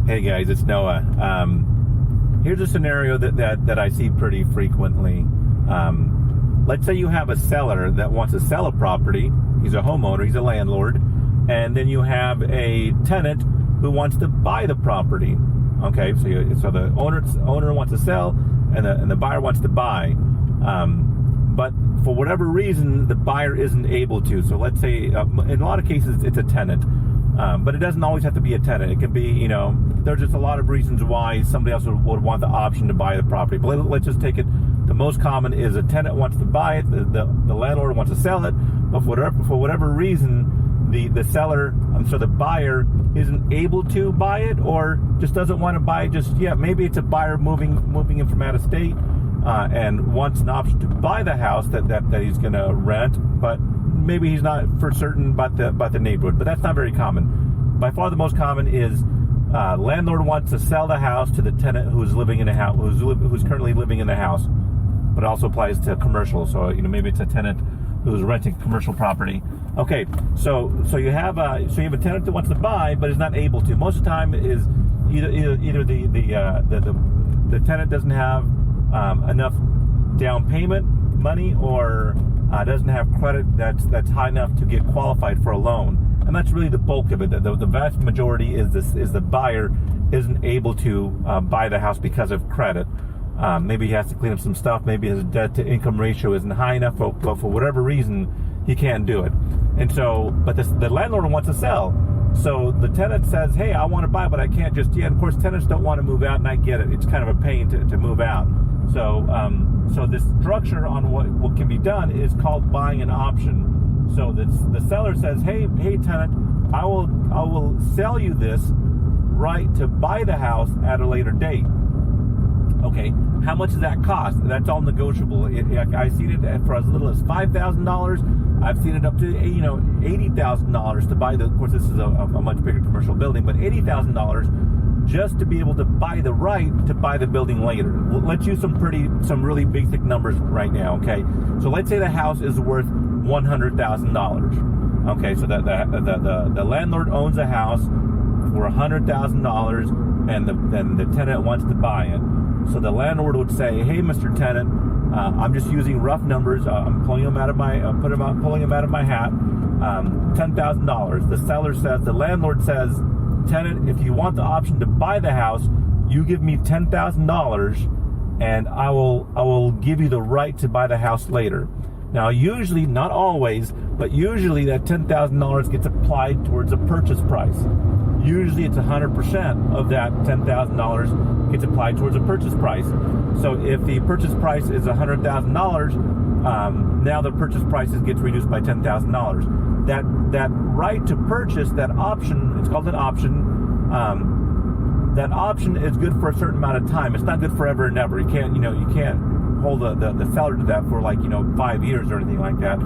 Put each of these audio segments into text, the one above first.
Hey guys, it's Noah. Here's a scenario that I see pretty frequently. Let's say you have a seller that wants to sell a property. He's a homeowner, he's a landlord. And then you have a tenant who wants to buy the property. Okay, so the owner wants to sell and the buyer wants to buy. But for whatever reason, the buyer isn't able to. So let's say, in a lot of cases, it's a tenant. But it doesn't always have to be a tenant. It can be, there's just a lot of reasons why somebody else would want the option to buy the property. But let's just take it. The most common is a tenant wants to buy it, the landlord wants to sell it, but for whatever reason, the buyer isn't able to buy it or just doesn't want to buy it just yet. Maybe it's a buyer moving in from out of state and wants an option to buy the house that he's going to rent, but maybe he's not for certain about the neighborhood. But that's not very common. By far the most common is landlord wants to sell the house to the tenant who's living in the house, who's currently living in the house. But it also applies to commercial. So maybe it's a tenant who's renting commercial property. Okay, so you have a tenant that wants to buy but is not able to. Most of the time is either the tenant doesn't have enough down payment money or doesn't have credit that's high enough to get qualified for a loan. And that's really the bulk of it. The vast majority is the buyer isn't able to buy the house because of credit. Maybe he has to clean up some stuff. Maybe his debt to income ratio isn't high enough, but for whatever reason, he can't do it. And so, but the landlord wants to sell. So the tenant says, hey, I want to buy, but I can't just yet. Of course, tenants don't want to move out, and I get it. It's kind of a pain to move out. So this structure on what can be done is called buying an option. So the seller says, hey tenant, I will sell you this right to buy the house at a later date. Okay, how much does that cost? That's all negotiable. I've seen it for as little as $5,000. I've seen it up to $80,000 to buy of course this is a much bigger commercial building, but $80,000 just to be able to buy the right to buy the building later. Let's use some really basic numbers right now, okay? So let's say the house is worth $100,000. Okay, so the landlord owns a house for $100,000 and the tenant wants to buy it. So the landlord would say, hey, Mr. Tenant, I'm just using rough numbers. I'm pulling them out of my hat. $10,000. The landlord says, tenant, if you want the option to buy the house, you give me $10,000 and I will give you the right to buy the house later. Now, usually, not always, but usually that $10,000 gets applied towards a purchase price. Usually it's 100% of that $10,000 gets applied towards a purchase price. So if the purchase price is $100,000, now the purchase price gets reduced by $10,000. That right to purchase, that option, it's called an option. That option is good for a certain amount of time. It's not good forever and ever. You can't hold the seller to that for 5 years or anything like that.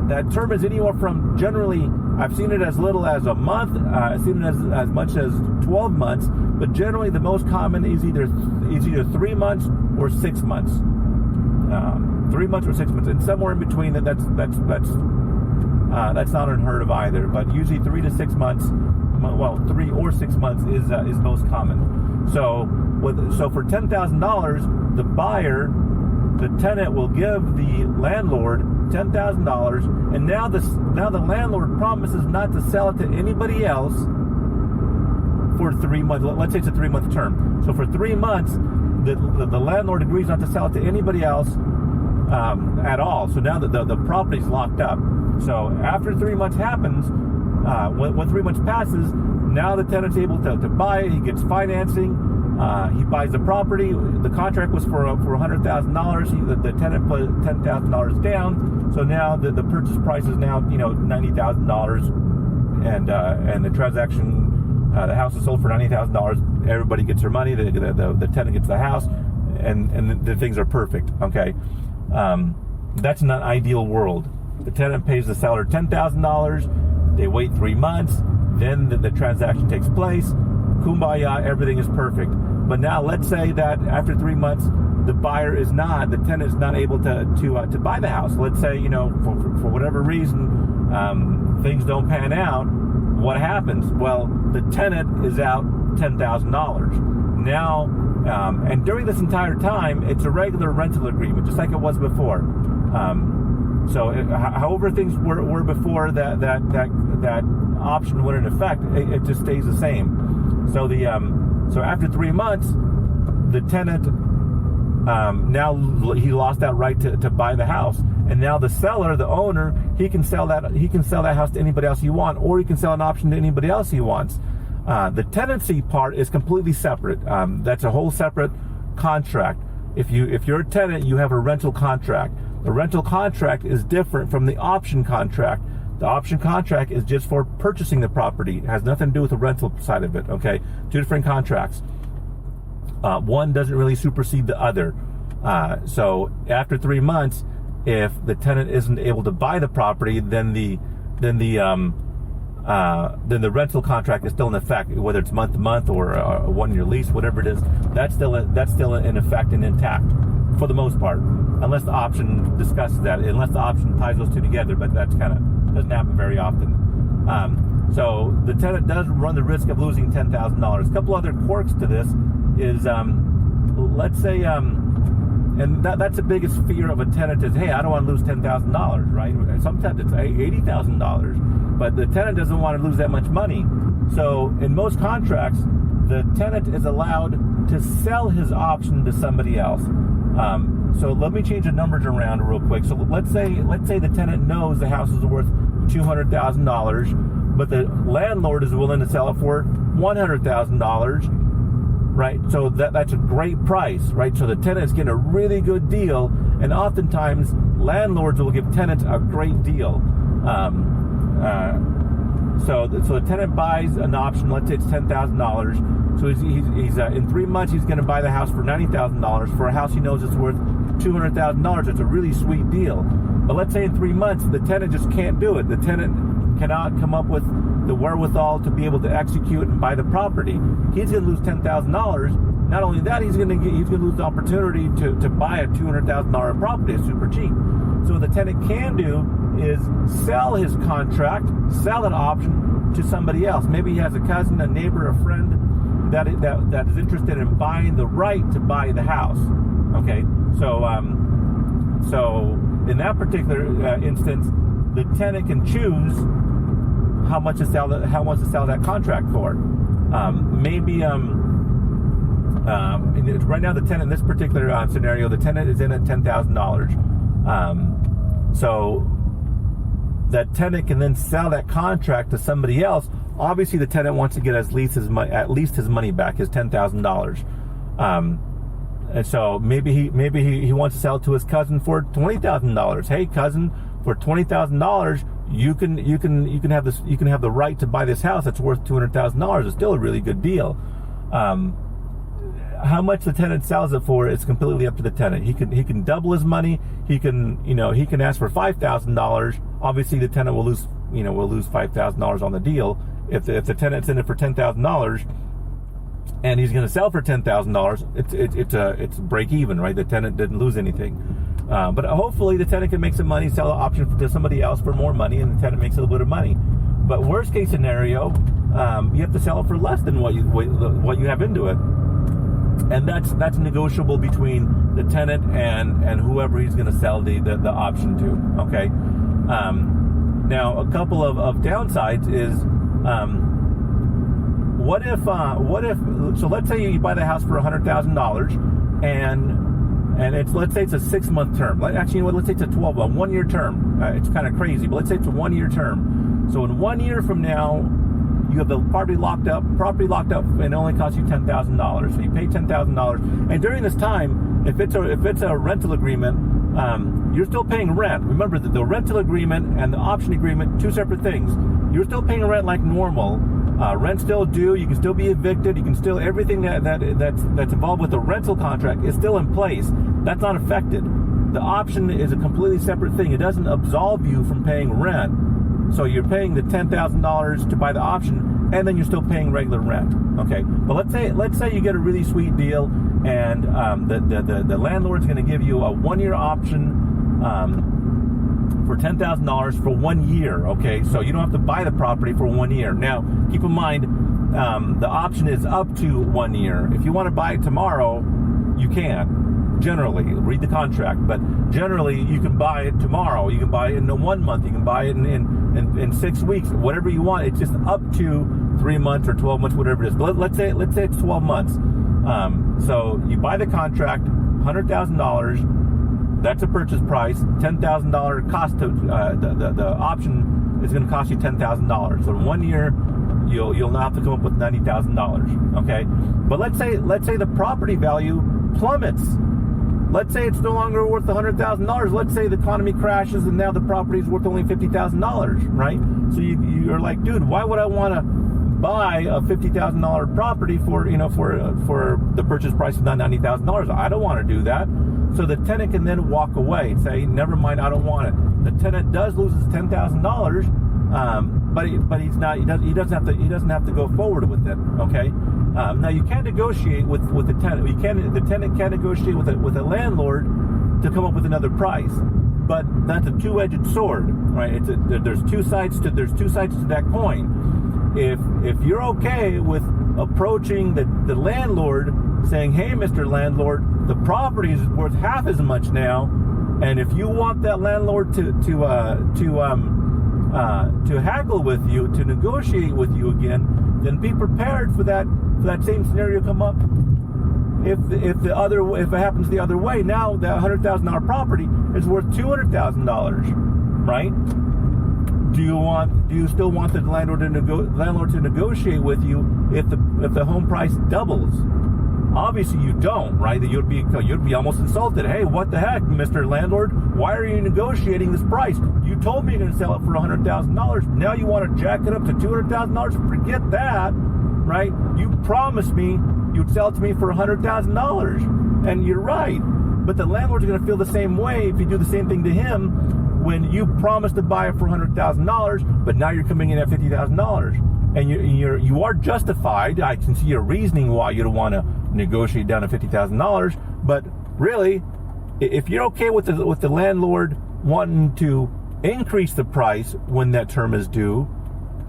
That term is anywhere from generally, I've seen it as little as a month, I've seen it as much as 12 months, but generally the most common is either 3 months or 6 months. 3 months or 6 months, and somewhere in between that's not unheard of either. But usually 3 to 6 months, 3 or 6 months is most common. So for $10,000, the tenant will give the landlord $10,000, and now the landlord promises not to sell it to anybody else for 3 months. Let's say it's a 3-month term. So for 3 months, the landlord agrees not to sell it to anybody else at all. So now the property's locked up. So after 3 months happens, when 3 months passes, now the tenant's able to buy it. He gets financing. He buys the property. The contract was for $100,000. The tenant put $10,000 down. So now the purchase price is now $90,000, and the transaction, the house is sold for $90,000. Everybody gets their money. The tenant gets the house, and the things are perfect. Okay, that's an ideal world. The tenant pays the seller $10,000. They wait 3 months. Then the transaction takes place. Kumbaya, everything is perfect. But now let's say that after 3 months, the tenant is not able to buy the house. Let's say, for whatever reason, things don't pan out. What happens? Well, the tenant is out $10,000. Now, and during this entire time, it's a regular rental agreement, just like it was before. However things were before that option went in effect, it just stays the same. So so after 3 months, the tenant now he lost that right to buy the house, and now the seller, the owner, he can sell that house to anybody else he wants, or he can sell an option to anybody else he wants. The tenancy part is completely separate. That's a whole separate contract. If you're a tenant, you have a rental contract. The rental contract is different from the option contract. The option contract is just for purchasing the property. It has nothing to do with the rental side of it, okay? Two different contracts. One doesn't really supersede the other. So after 3 months, if the tenant isn't able to buy the property, then the rental contract is still in effect, whether it's month to month or a 1-year lease, whatever it is. That's still in effect and intact for the most part, unless the option discusses that, unless the option ties those two together. But that's doesn't happen very often. So the tenant does run the risk of losing $10,000. A couple other quirks to this is, let's say, and that's the biggest fear of a tenant is, hey, I don't want to lose $10,000, right? Sometimes it's $80,000, but the tenant doesn't want to lose that much money. So in most contracts, the tenant is allowed to sell his option to somebody else. So let me change the numbers around real quick. So let's say the tenant knows the house is worth $200,000, but the landlord is willing to sell it for $100,000, right? So that's a great price, right? So the tenant is getting a really good deal, and oftentimes landlords will give tenants a great deal. So the tenant buys an option. Let's say it's $10,000. So he's in 3 months he's going to buy the house for $90,000 for a house he knows it's worth $200,000. It's a really sweet deal. But let's say in 3 months the tenant just can't do it. The tenant cannot come up with the wherewithal to be able to execute and buy the property. He's going to lose $10,000. Not only that, he's going to lose the opportunity to buy a $200,000 property. It's super cheap. So what the tenant can do is sell his contract, sell an option to somebody else. Maybe he has a cousin, a neighbor, a friend that is interested in buying the right to buy the house. Okay, so in that particular instance, the tenant can choose how much to sell that contract for. Right now the tenant in this particular scenario, the tenant is in at $10,000. So that tenant can then sell that contract to somebody else. Obviously, the tenant wants to get at least his money back, his $10,000. And so maybe he wants to sell it to his cousin for $20,000. Hey, cousin, for $20,000, you can have this. You can have the right to buy this house that's worth $200,000. It's still a really good deal. How much the tenant sells it for is completely up to the tenant. He can double his money. He can ask for $5,000. Obviously, the tenant will lose $5,000 on the deal. If the tenant's in it for $10,000 and he's going to sell for $10,000, it's break even, right? The tenant didn't lose anything. But hopefully the tenant can make some money, sell an option to somebody else for more money, and the tenant makes a little bit of money. But worst case scenario, you have to sell it for less than what you have into it. And that's negotiable between the tenant and whoever he's going to sell the option to. Okay. Now, a couple of downsides is, what if so let's say you buy the house for $100,000 and let's say it's a 6-month term. Actually, let's say it's a 1-year term. It's kind of crazy, but let's say it's a 1-year term. So in 1 year from now, you have the property locked up, and it only costs you $10,000. So you pay $10,000, and during this time, if it's a rental agreement, you're still paying rent. Remember that the rental agreement and the option agreement, two separate things. You're still paying rent like normal. Rent's still due. You can still be evicted. You can still, everything that's involved with the rental contract is still in place. That's not affected. The option is a completely separate thing. It doesn't absolve you from paying rent. So you're paying the $10,000 to buy the option, and then you're still paying regular rent. Okay, but let's say you get a really sweet deal, and the landlord's going to give you a 1-year option for $10,000 for 1 year. Okay, so you don't have to buy the property for 1 year. Now, keep in mind, the option is up to 1 year. If you want to buy it tomorrow, you can. Generally, read the contract, but generally you can buy it tomorrow. You can buy it in 1 month. You can buy it in 6 weeks. Whatever you want. It's just up to 3 months or 12 months, whatever it is. But let's say it's 12 months. So you buy the contract, $100,000. That's a purchase price. $10,000 cost to the option is going to cost you $10,000. So in 1 year, you'll now have to come up with $90,000. Okay, but let's say the property value plummets. Let's say it's no longer worth $100,000. Let's say the economy crashes and now the property is worth only $50,000, right? So you're like, dude, why would I want to buy a $50,000 property for the purchase price of not $90,000? I don't want to do that. So the tenant can then walk away and say, never mind, I don't want it. The tenant does lose his $10,000, but he doesn't have to go forward with it. Okay. Now you can negotiate with the tenant. The tenant can negotiate with a landlord to come up with another price, but that's a two-edged sword, right? There's two sides to that coin. If you're okay with approaching the landlord, saying, "Hey, Mr. Landlord, the property is worth half as much now," and if you want that landlord to haggle with you, to negotiate with you again, then be prepared for that same scenario come up. If it happens the other way, now that $100,000 property is worth $200,000, right? Do you still want the landlord to negotiate with you if the home price doubles? Obviously you don't, right? That you'd be almost insulted. Hey, what the heck, Mr. Landlord? Why are you negotiating this price? You told me you're going to sell it for $100,000. Now you want to jack it up to $200,000? Forget that, right? You promised me you'd sell it to me for $100,000, and you're right. But the landlord's going to feel the same way if you do the same thing to him when you promised to buy it for $100,000, but now you're coming in at $50,000. And you are justified. I can see your reasoning why you don't want to negotiate down to $50,000. But really, if you're okay with the landlord wanting to increase the price when that term is due,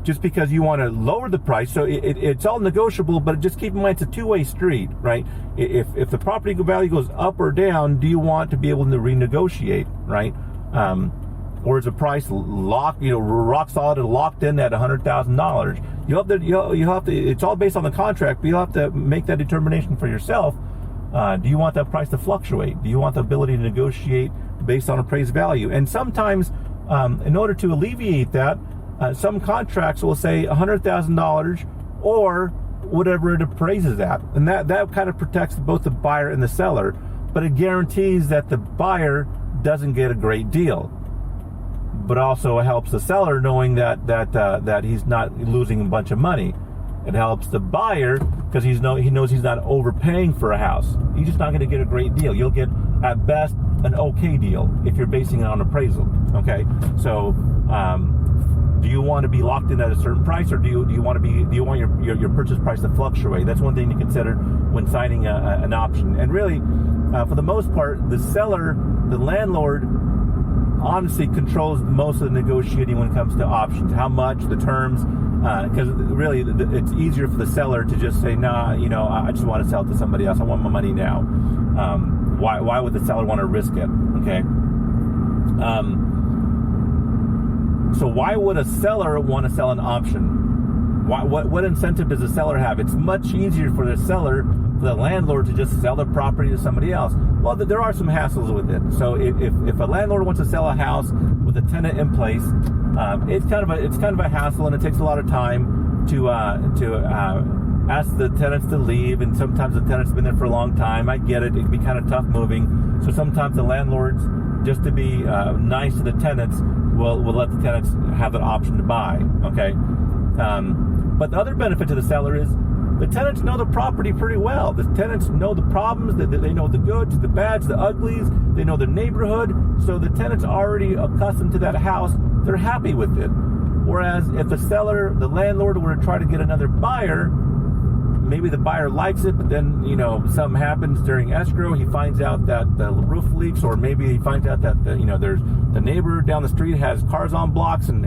just because you want to lower the price, so it's all negotiable. But just keep in mind, it's a two-way street, right? If the property value goes up or down, do you want to be able to renegotiate, right? Or is the price locked, rock solid and locked in at $100,000? You have to. It's all based on the contract, but you'll have to make that determination for yourself. Do you want that price to fluctuate? Do you want the ability to negotiate based on appraised value? And sometimes, in order to alleviate that, some contracts will say $100,000 or whatever it appraises at, and that kind of protects both the buyer and the seller, but it guarantees that the buyer doesn't get a great deal. But also it helps the seller knowing that he's not losing a bunch of money. It helps the buyer because he knows he's not overpaying for a house. He's just not going to get a great deal. You'll get at best an okay deal if you're basing it on appraisal. Okay, so do you want to be locked in at a certain price, or do you want your purchase price to fluctuate? That's one thing to consider when signing an option. And really, for the most part, the seller, the landlord, honestly controls most of the negotiating when it comes to options. How much, the terms, because really it's easier for the seller to just say, nah, I just want to sell it to somebody else. I want my money now. Why would the seller want to risk it? Okay. So why would a seller want to sell an option? What incentive does the seller have? It's much easier for the seller, for the landlord, to just sell the property to somebody else. Well, there are some hassles with it. So if a landlord wants to sell a house with a tenant in place, it's kind of a hassle, and it takes a lot of time to ask the tenants to leave, and sometimes the tenant's been there for a long time. I get it; it can be kind of tough moving. So sometimes the landlords, just to be nice to the tenants, will let the tenants have an option to buy. Okay, but the other benefit to the seller is the tenants know the property pretty well. The tenants know the problems, they know the goods, the bads, the uglies, they know the neighborhood. So the tenant's already accustomed to that house. They're happy with it. Whereas if the seller, the landlord, were to try to get another buyer, maybe the buyer likes it, but then, you know, something happens during escrow. He finds out that the roof leaks, or maybe he finds out that, there's the neighbor down the street has cars on blocks, and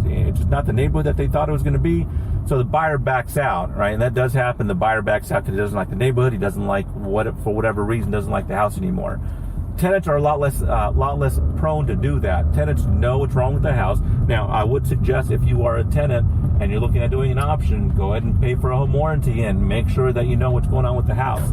it's just not the neighborhood that they thought it was going to be. So the buyer backs out, right? And that does happen. The buyer backs out because he doesn't like the neighborhood. He doesn't like for whatever reason, doesn't like the house anymore. Tenants are a lot less prone to do that. Tenants know what's wrong with the house. Now, I would suggest if you are a tenant and you're looking at doing an option, go ahead and pay for a home warranty and make sure that you know what's going on with the house.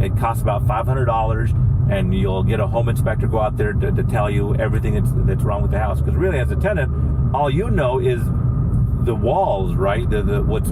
It costs about $500, and you'll get a home inspector go out there to tell you everything that's wrong with the house. Because really, as a tenant, all you know is the walls, right? What's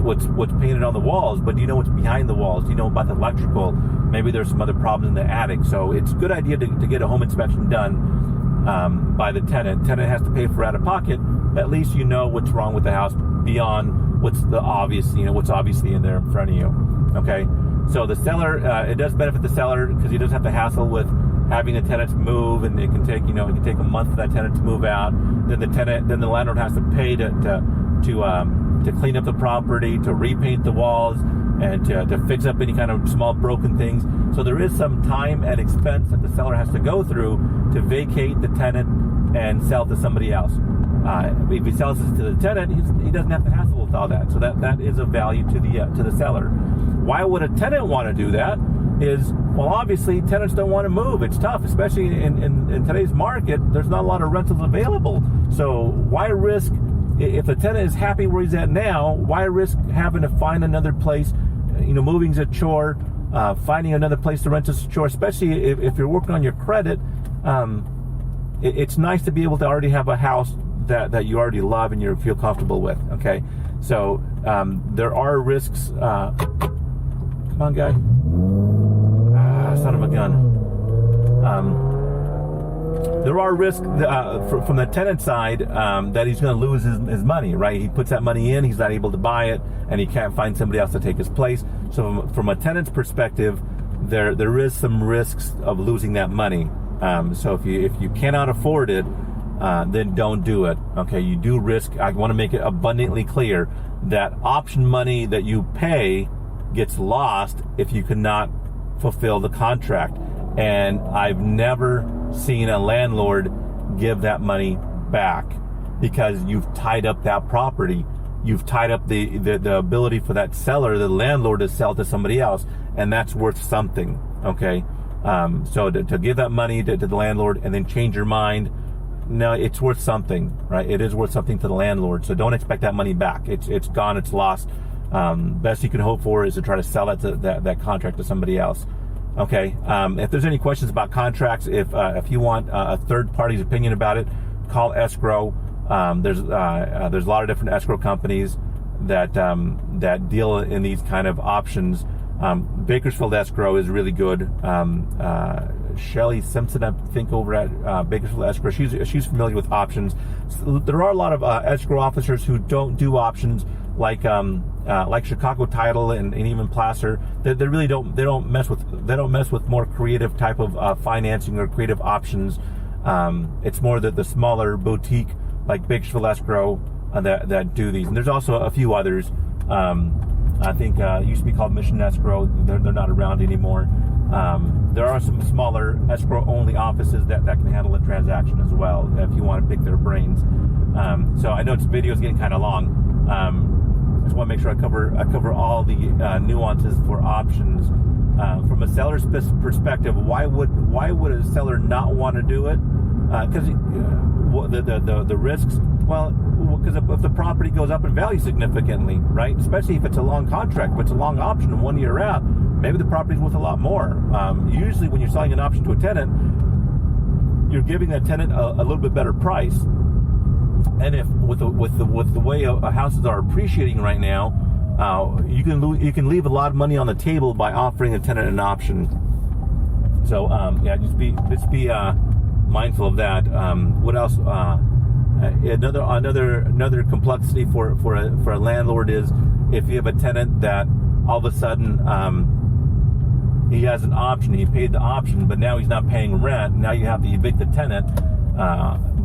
painted on the walls, but do you know what's behind the walls? Do you know about the electrical? Maybe there's some other problems in the attic. So it's a good idea to get a home inspection done by the tenant. Tenant has to pay for out of pocket. At least you know what's wrong with the house beyond what's the obvious, what's obviously in there in front of you. Okay. So the seller, it does benefit the seller because he doesn't have to hassle with having the tenants move, and it can take, it can take a month for that tenant to move out. Then the landlord has to pay to clean up the property, to repaint the walls, and to fix up any kind of small broken things. So there is some time and expense that the seller has to go through to vacate the tenant and sell to somebody else. If he sells this to the tenant, he doesn't have to hassle with all that. So that is of value to the seller. Why would a tenant want to do that? Well, obviously, tenants don't want to move. It's tough, especially in today's market. There's not a lot of rentals available. So why risk? If the tenant is happy where he's at now, why risk having to find another place? Moving's a chore. Finding another place to rent is a chore, especially if you're working on your credit. It's nice to be able to already have a house that you already love and you feel comfortable with. Okay, so there are risks. Come on, guy. Son of a gun. There are risks from the tenant side that he's going to lose his money, right? He puts that money in, he's not able to buy it, and he can't find somebody else to take his place. So from a tenant's perspective, there is some risks of losing that money. So if you cannot afford it, then don't do it. Okay, you do risk. I want to make it abundantly clear that option money that you pay gets lost if you cannot fulfill the contract. And I've never seen a landlord give that money back because you've tied up that property. You've tied up the ability for that seller, the landlord, to sell to somebody else, and that's worth something. Okay, so to give that money to the landlord and then change your mind, no, it's worth something, right? It is worth something to the landlord. So don't expect that money back. It's gone. It's lost. Best you can hope for is to try to sell that contract to somebody else. Okay. If there's any questions about contracts, if you want a third party's opinion about it, call escrow. There's a lot of different escrow companies that deal in these kind of options. Bakersfield Escrow is really good. Shelly Simpson, I think, over at Bakersfield Escrow, she's familiar with options. So there are a lot of escrow officers who don't do options, like Chicago Title and even Placer. They really don't mess with more creative type of financing or creative options. It's more the smaller boutique like Bakersfield Escrow that do these. And there's also a few others. I think it used to be called Mission Escrow. They're not around anymore. There are some smaller escrow-only offices that can handle a transaction as well, if you want to pick their brains. So I know this video is getting kind of long. I just want to make sure I cover all the nuances for options. From a seller's perspective, why would a seller not want to do it? Because the risks. Well, because if the property goes up in value significantly, right? Especially if it's a long contract, if it's a long option and 1 year out, maybe the property's worth a lot more. Usually, when you're selling an option to a tenant, you're giving that tenant a little bit better price. And if with the way houses are appreciating right now, you can leave a lot of money on the table by offering a tenant an option. So yeah, just be mindful of that. What else? Another complexity for a landlord is if you have a tenant that all of a sudden he has an option, he paid the option, but now he's not paying rent. Now you have to evict the tenant.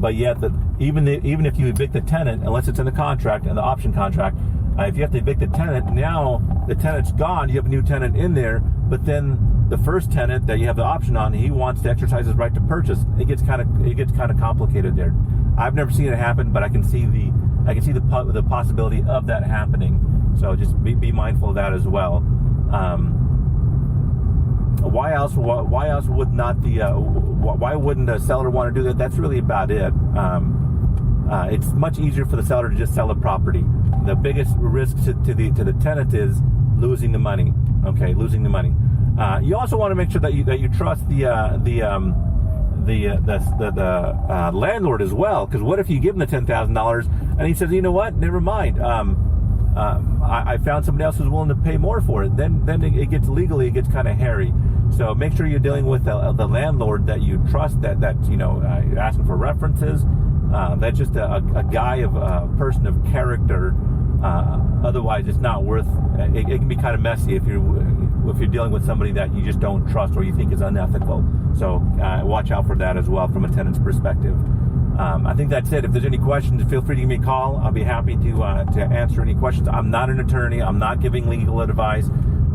But yet, even if you evict the tenant, unless it's in the contract, in the option contract, If you have to evict the tenant, now the tenant's gone, you have a new tenant in there, but then the first tenant that you have the option on, he wants to exercise his right to purchase. It gets kind of complicated there. I've never seen it happen, but I can see the possibility of that happening. So just be mindful of that as well. Why else would not why wouldn't a seller want to do that? That's really about it. It's much easier for the seller to just sell a property. The biggest risk to the tenant is losing the money. Okay, losing the money. You also want to make sure that you trust the landlord as well. Because what if you give him the $10,000 and he says, you know what, never mind. I found somebody else who's willing to pay more for it. Then it gets legally, it gets kind of hairy. So make sure you're dealing with the landlord that you trust. That you're asking for references. That's just a guy of a person of character. Otherwise, it's not worth. It can be kind of messy if you're dealing with somebody that you just don't trust or you think is unethical. So watch out for that as well from a tenant's perspective. I think that's it. If there's any questions, feel free to give me a call. I'll be happy to answer any questions. I'm not an attorney. I'm not giving legal advice.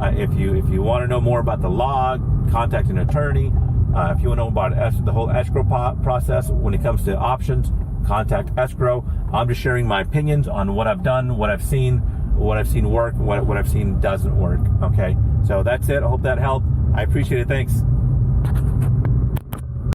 If you want to know more about the law, contact an attorney. If you want to know about the whole escrow process when it comes to options, contact escrow. I'm just sharing my opinions on what I've done, what I've seen work, what I've seen doesn't work. Okay, so that's it. I hope that helped. I appreciate it. Thanks.